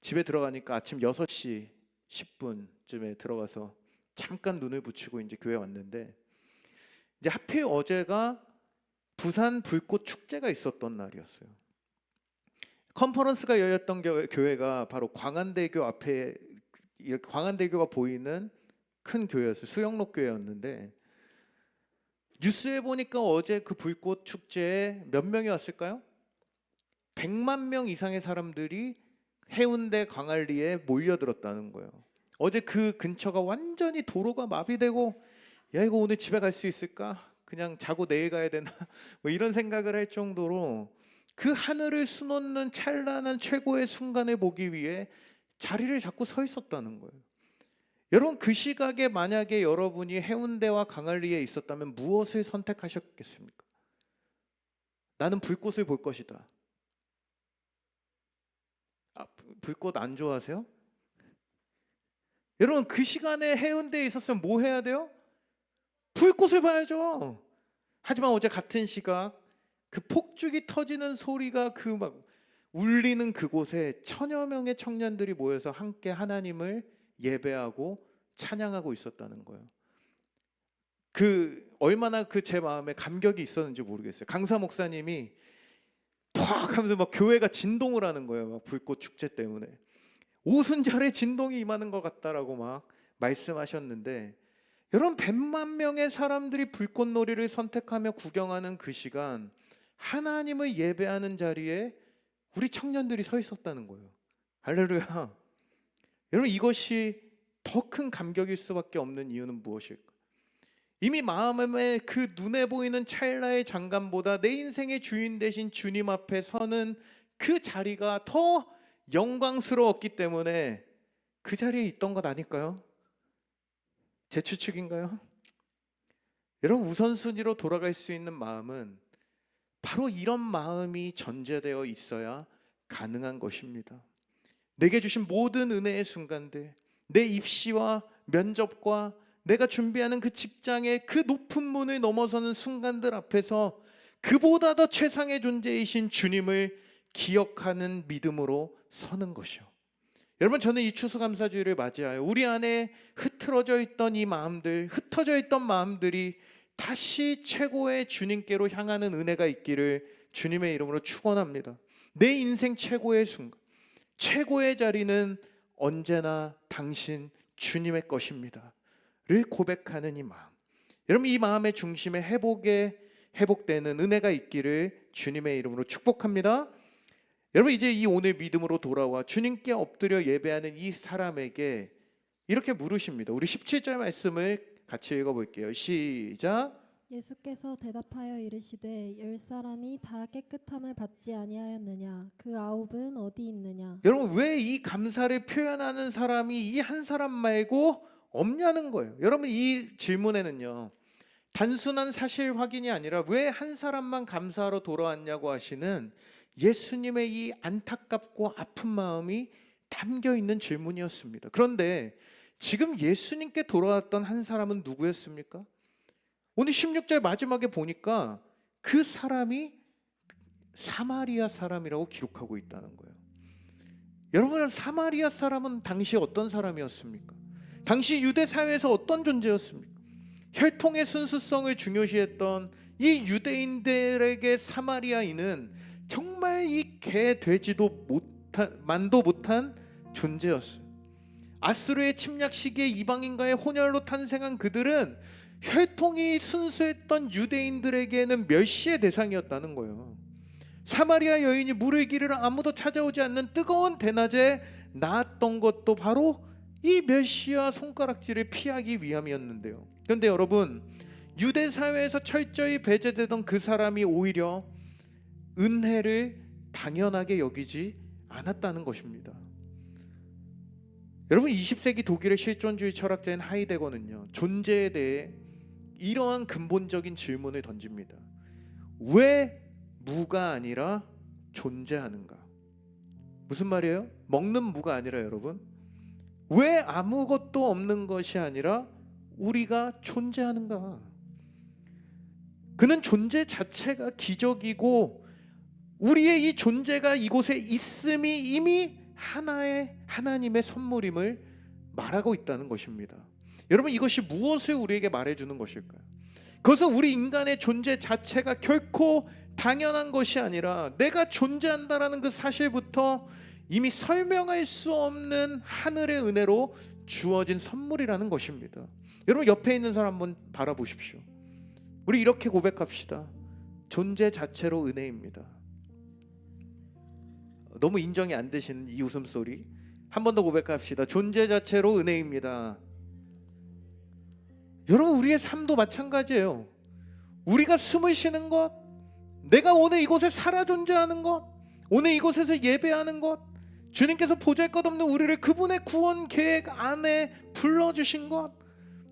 집에 들어가니까 아침 6시 10분쯤에 들어가서 잠깐 눈을 붙이고 이제 교회 왔는데, 이제 하필 어제가 부산 불꽃 축제가 있었던 날이었어요. 컨퍼런스가 열렸던 교회가 바로 광안대교 앞에, 광안대교가 보이는 큰 교회였어요. 수영록 교회였는데, 뉴스에 보니까 어제 그 불꽃 축제에 몇 명이 왔을까요? 100만 명 이상의 사람들이 해운대 광안리에 몰려들었다는 거예요. 어제 그 근처가 완전히 도로가 마비되고, 야, 이거 오늘 집에 갈 수 있을까? 그냥 자고 내일 가야 되나? 뭐 이런 생각을 할 정도로 그 하늘을 수놓는 찬란한 최고의 순간을 보기 위해 자리를 잡고 서 있었다는 거예요. 여러분, 그 시각에 만약에 여러분이 해운대와 광안리에 있었다면 무엇을 선택하셨겠습니까? 나는 불꽃을 볼 것이다. 불꽃 안 좋아하세요? 여러분, 그 시간에 해운대에 있었으면 뭐 해야 돼요? 불꽃을 봐야죠. 하지만 어제 같은 시각 그 폭죽이 터지는 소리가 그 막 울리는 그곳에 천여 명의 청년들이 모여서 함께 하나님을 예배하고 찬양하고 있었다는 거예요. 그 얼마나 그 제 마음에 감격이 있었는지 모르겠어요. 강사 목사님이 팍 하면서 막 교회가 진동을 하는 거예요. 막 불꽃 축제 때문에 오순절에 진동이 임하는 것 같다라고 막 말씀하셨는데, 여러분, 100만 명의 사람들이 불꽃놀이를 선택하며 구경하는 그 시간, 하나님을 예배하는 자리에 우리 청년들이 서 있었다는 거예요. 할렐루야. 여러분, 이것이 더 큰 감격일 수밖에 없는 이유는 무엇일까? 이미 마음에 그 눈에 보이는 찰나의 장관보다 내 인생의 주인 되신 주님 앞에 서는 그 자리가 더 영광스러웠기 때문에 그 자리에 있던 것 아닐까요? 제 추측인가요? 여러분, 우선순위로 돌아갈 수 있는 마음은 바로 이런 마음이 전제되어 있어야 가능한 것입니다. 내게 주신 모든 은혜의 순간들, 내 입시와 면접과 내가 준비하는 그 직장의 그 높은 문을 넘어서는 순간들 앞에서 그보다 더 최상의 존재이신 주님을 기억하는 믿음으로 서는 것이요. 여러분, 저는 이 추수감사주의를 맞이하여 우리 안에 흐트러져 있던 이 마음들, 흩어져 있던 마음들이 다시 최고의 주님께로 향하는 은혜가 있기를 주님의 이름으로 축원합니다. 내 인생 최고의 순간, 최고의 자리는 언제나 당신 주님의 것입니다 를 고백하는 이 마음, 여러분, 이 마음의 중심에 회복되는 은혜가 있기를 주님의 이름으로 축복합니다. 여러분, 이제 이 오늘 믿음으로 돌아와 주님께 엎드려 예배하는 이 사람에게 이렇게 물으십니다. 우리 17절 말씀을 같이 읽어볼게요. 시작. 예수께서 대답하여 이르시되 10사람이 다 깨끗함을 받지 아니하였느냐? 그 9은 어디 있느냐? 여러분, 왜 이 감사를 표현하는 사람이 이 한 사람 말고 없냐는 거예요. 여러분, 이 질문에는요, 단순한 사실 확인이 아니라 왜 한 사람만 감사하러 돌아왔냐고 하시는 예수님의 이 안타깝고 아픈 마음이 담겨 있는 질문이었습니다. 그런데 지금 예수님께 돌아왔던 한 사람은 누구였습니까? 오늘 16절 마지막에 보니까 그 사람이 사마리아 사람이라고 기록하고 있다는 거예요. 여러분, 사마리아 사람은 당시 어떤 사람이었습니까? 당시 유대 사회에서 어떤 존재였습니까? 혈통의 순수성을 중요시했던 이 유대인들에게 사마리아인은 정말 이 개 되지도 만도 못한 존재였어요. 아수르의 침략 시기에 이방인과의 혼혈로 탄생한 그들은 혈통이 순수했던 유대인들에게는 멸시의 대상이었다는 거예요. 사마리아 여인이 물을 기르러 아무도 찾아오지 않는 뜨거운 대낮에 나았던 것도 바로 이 멸시와 손가락질을 피하기 위함이었는데요. 그런데 여러분, 유대 사회에서 철저히 배제되던 그 사람이 오히려 은혜를 당연하게 여기지 않았다는 것입니다. 여러분, 20세기 독일의 실존주의 철학자인 하이데거는요, 존재에 대해 이러한 근본적인 질문을 던집니다. 왜 무가 아니라 존재하는가? 무슨 말이에요? 먹는 무가 아니라 여러분, 왜 아무것도 없는 것이 아니라 우리가 존재하는가? 그는 존재 자체가 기적이고 우리의 이 존재가 이곳에 있음이 이미 하나의 하나님의 선물임을 말하고 있다는 것입니다. 여러분, 이것이 무엇을 우리에게 말해주는 것일까요? 그것은 우리 인간의 존재 자체가 결코 당연한 것이 아니라 내가 존재한다라는 그 사실부터 이미 설명할 수 없는 하늘의 은혜로 주어진 선물이라는 것입니다. 여러분, 옆에 있는 사람 한번 바라보십시오. 우리 이렇게 고백합시다. 존재 자체로 은혜입니다. 너무 인정이 안 되시는 이 웃음소리 한 번 더 고백합시다. 존재 자체로 은혜입니다. 여러분, 우리의 삶도 마찬가지예요. 우리가 숨을 쉬는 것, 내가 오늘 이곳에 살아 존재하는 것, 오늘 이곳에서 예배하는 것, 주님께서 보잘것없는 우리를 그분의 구원 계획 안에 불러주신 것,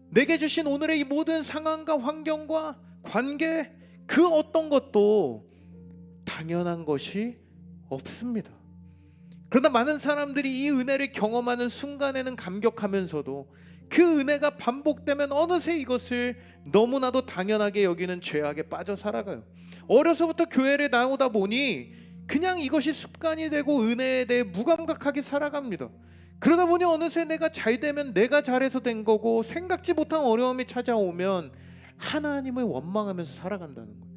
내게 주신 오늘의 이 모든 상황과 환경과 관계, 그 어떤 것도 당연한 것이 없습니다. 그러나 많은 사람들이 이 은혜를 경험하는 순간에는 감격하면서도 그 은혜가 반복되면 어느새 이것을 너무나도 당연하게 여기는 죄악에 빠져 살아가요. 어려서부터 교회를 나오다 보니 그냥 이것이 습관이 되고 은혜에 대해 무감각하게 살아갑니다. 그러다 보니 어느새 내가 잘 되면 내가 잘해서 된 거고, 생각지 못한 어려움이 찾아오면 하나님을 원망하면서 살아간다는 거예요.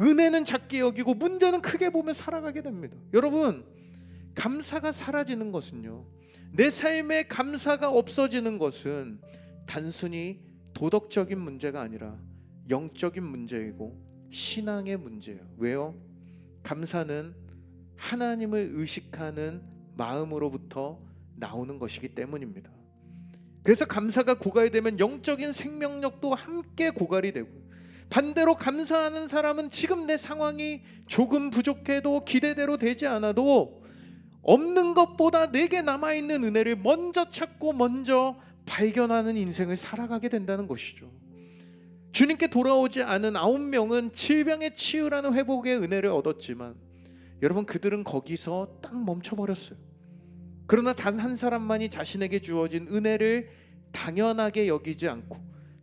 은혜는 작게 여기고 문제는 크게 보며 살아가게 됩니다. 여러분, 감사가 사라지는 것은요, 내 삶에 감사가 없어지는 것은 단순히 도덕적인 문제가 아니라 영적인 문제이고 신앙의 문제예요. 왜요? 감사는 하나님을 의식하는 마음으로부터 나오는 것이기 때문입니다. 그래서 감사가 고갈되면 영적인 생명력도 함께 고갈이 되고, 반대로 감사하는 사람은 지금 내 상황이 조금 부족해도 기대대로 되지 않아도 없는 것보다 내게 남아있는 은혜를 먼저 찾고 먼저 발견하는 인생을 살아가게 된다는 것이죠. 주님께 돌아오지 않은 9명은 질병의 치유라는 회복의 은혜를 얻었지만 여러분, 그들은 거기서 딱 멈춰버렸어요. 그러나 단 한 사람만이 자신에게 주어진 은혜를 당연하게 여기지 않고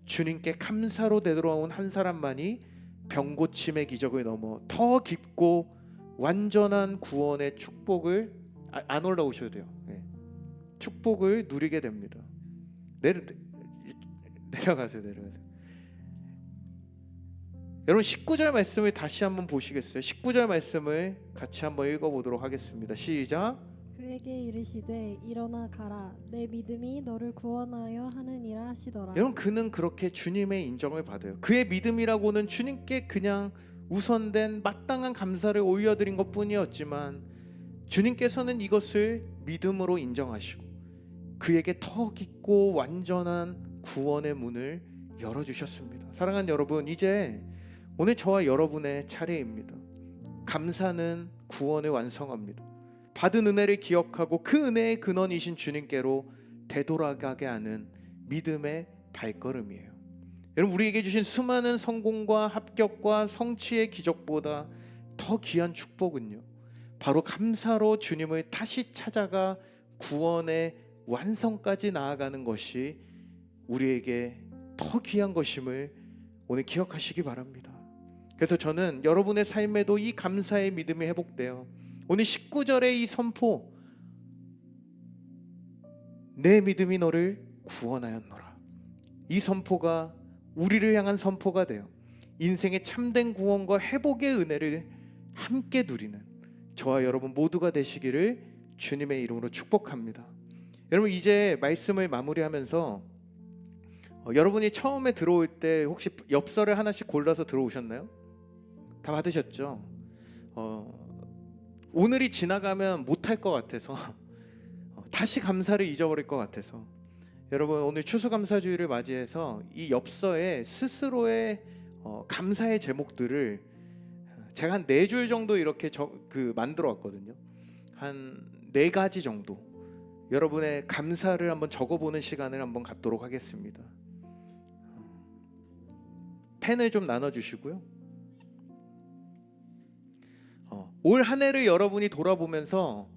주님께 감사로 되돌아온 한 사람만이 병고침의 기적을 넘어 더 깊고 완전한 구원의 축복을 안 올라오셔도 돼요. 축복을 누리게 됩니다. 내려가세요. 여러분, 19절 말씀을 다시 한번 보시겠어요? 19절 말씀을 같이 한번 읽어보도록 하겠습니다. 시작. 그에게 이르시되 일어나 가라, 내 믿음이 너를 구원하여 하느니라 하시더라. 여러분, 그는 그렇게 주님의 인정을 받아요. 그의 믿음이라고는 주님께 그냥 우선된 마땅한 감사를 올려드린 것뿐이었지만 주님께서는 이것을 믿음으로 인정하시고 그에게 더 깊고 완전한 구원의 문을 열어주셨습니다. 사랑하는 여러분, 이제 오늘 저와 여러분의 차례입니다. 감사는 구원을 완성합니다. 받은 은혜를 기억하고 그 은혜의 근원이신 주님께로 되돌아가게 하는 믿음의 발걸음이에요. 여러분, 우리에게 주신 수많은 성공과 합격과 성취의 기적보다 더 귀한 축복은요, 바로 감사로 주님을 다시 찾아가 구원의 완성까지 나아가는 것이 우리에게 더 귀한 것임을 오늘 기억하시기 바랍니다. 그래서 저는 여러분의 삶에도 이 감사의 믿음이 회복되어 오늘 19절의 이 선포, 내 믿음이 너를 구원하였노라, 이 선포가 우리를 향한 선포가 되어 인생의 참된 구원과 회복의 은혜를 함께 누리는 저와 여러분 모두가 되시기를 주님의 이름으로 축복합니다. 여러분, 이제 말씀을 마무리하면서 여러분이 처음에 들어올 때 혹시 엽서를 하나씩 골라서 들어오셨나요? 다 받으셨죠? 오늘이 지나가면 못할 것 같아서 다시 감사를 잊어버릴 것 같아서 여러분, 오늘 추수감사주의를 맞이해서 이 엽서에 스스로의 감사의 제목들을 제가 한 4줄 정도 이렇게 만들어 왔거든요. 한 4가지 정도 여러분의 감사를 한번 적어보는 시간을 한번 갖도록 하겠습니다. 펜을 좀 나눠주시고요. 올 한 해를 여러분이 돌아보면서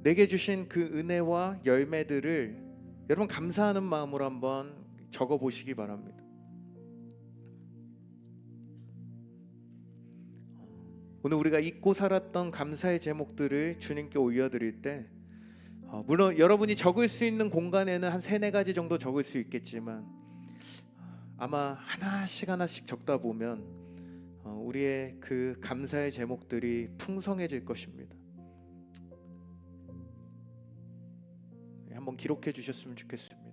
내게 주신 그 은혜와 열매들을 여러분 감사하는 마음으로 한번 적어 보시기 바랍니다. 오늘 우리가 잊고 살았던 감사의 제목들을 주님께 올려드릴 때 물론 여러분이 적을 수 있는 공간에는 한 3-4가지 정도 적을 수 있겠지만 아마 하나씩 적다 보면 우리의 그 감사의 제목들이 풍성해질 것입니다. 한번 기록해 주셨으면 좋겠습니다.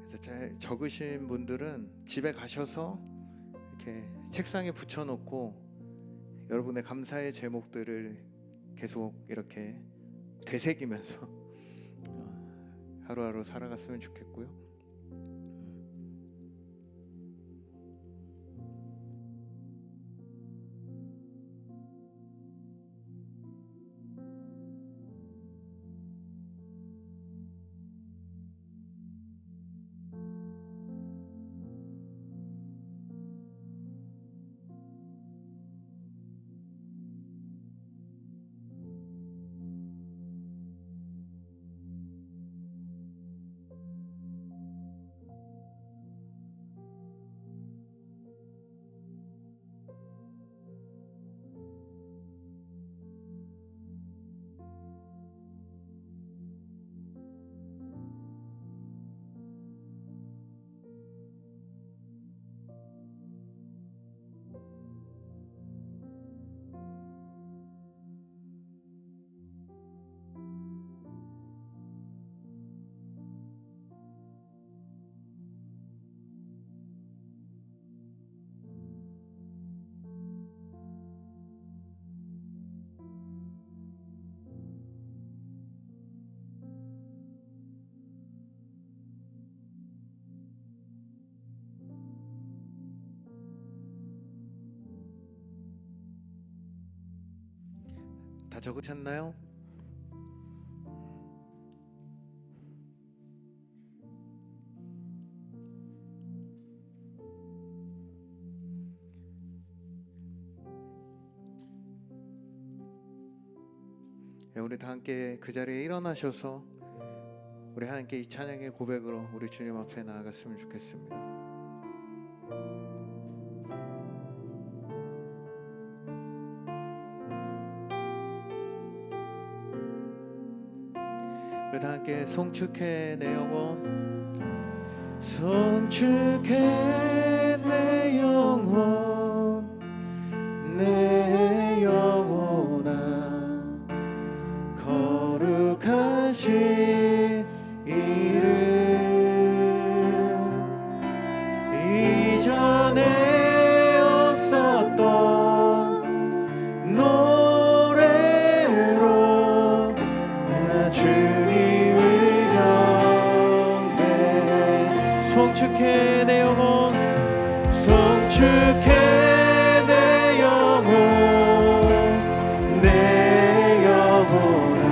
그래서 잘 적으신 분들은 집에 가셔서 이렇게 책상에 붙여놓고 여러분의 감사의 제목들을 계속 이렇게 되새기면서 하루하루 살아갔으면 좋겠고요. 다 적으셨나요? 우리 다 함께 그 자리에 일어나셔서 우리 함께 이 찬양의 고백으로 우리 주님 앞에 나아갔으면 좋겠습니다. 우리 다 함께 송축해 내 영혼, 송축해 내 영혼, 내 영혼아 거룩하신 이름, 이전에 없었던 노래로 나 주님을 경배해. 송축해 내 영혼, 송축해 내 영혼, 내 영혼아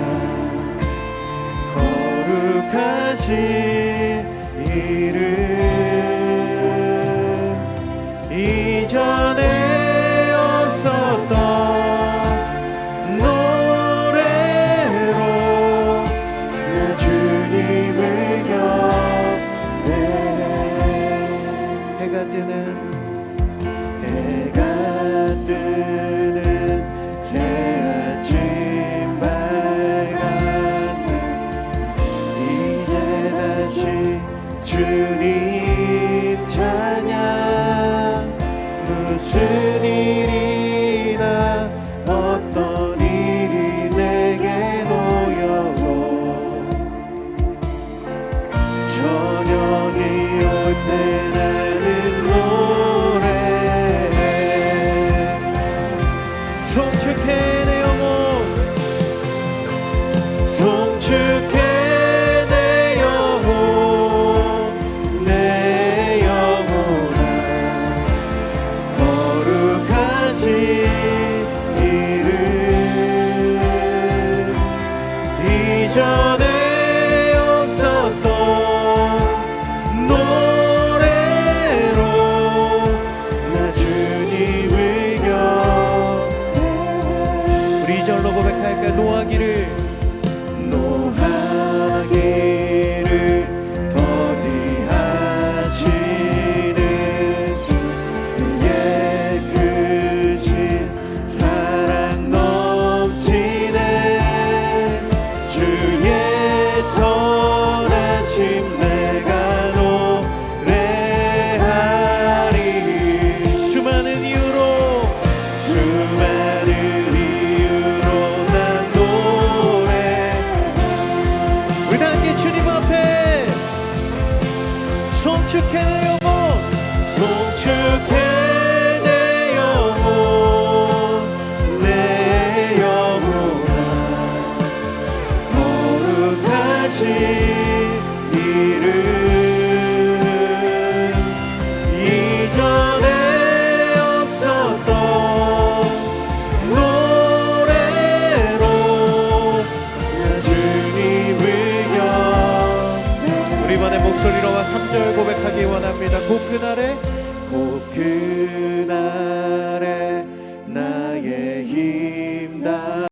거룩하신 이름, 거룩하신 주님 찬양. 무슨 일이나 어떤 일이 내게 놓여도 저녁이 올 때 나는 노래해. 송축해 내 영혼, 송축해 내 영혼, 내 영혼아. 거룩하신 이름 이전에 없었던 노래로 나 주님을 경배. 우리 이절로 고백할까? 노하기를 더디하시는 주, 그의 크신 사랑 넘치네. 주의 선하심 내가 노래하리. 수많은 이유로 난 노래. 우리 다 함께 주님 앞에 송축해 내 영혼, 송축해 내 영혼, 내 영혼아. 거룩하신 이름 이전에 없었던 노래로 나 주님을 경배. 우리 이번에 목소리로와 3절 고백하기 원합니다. 곧 그날에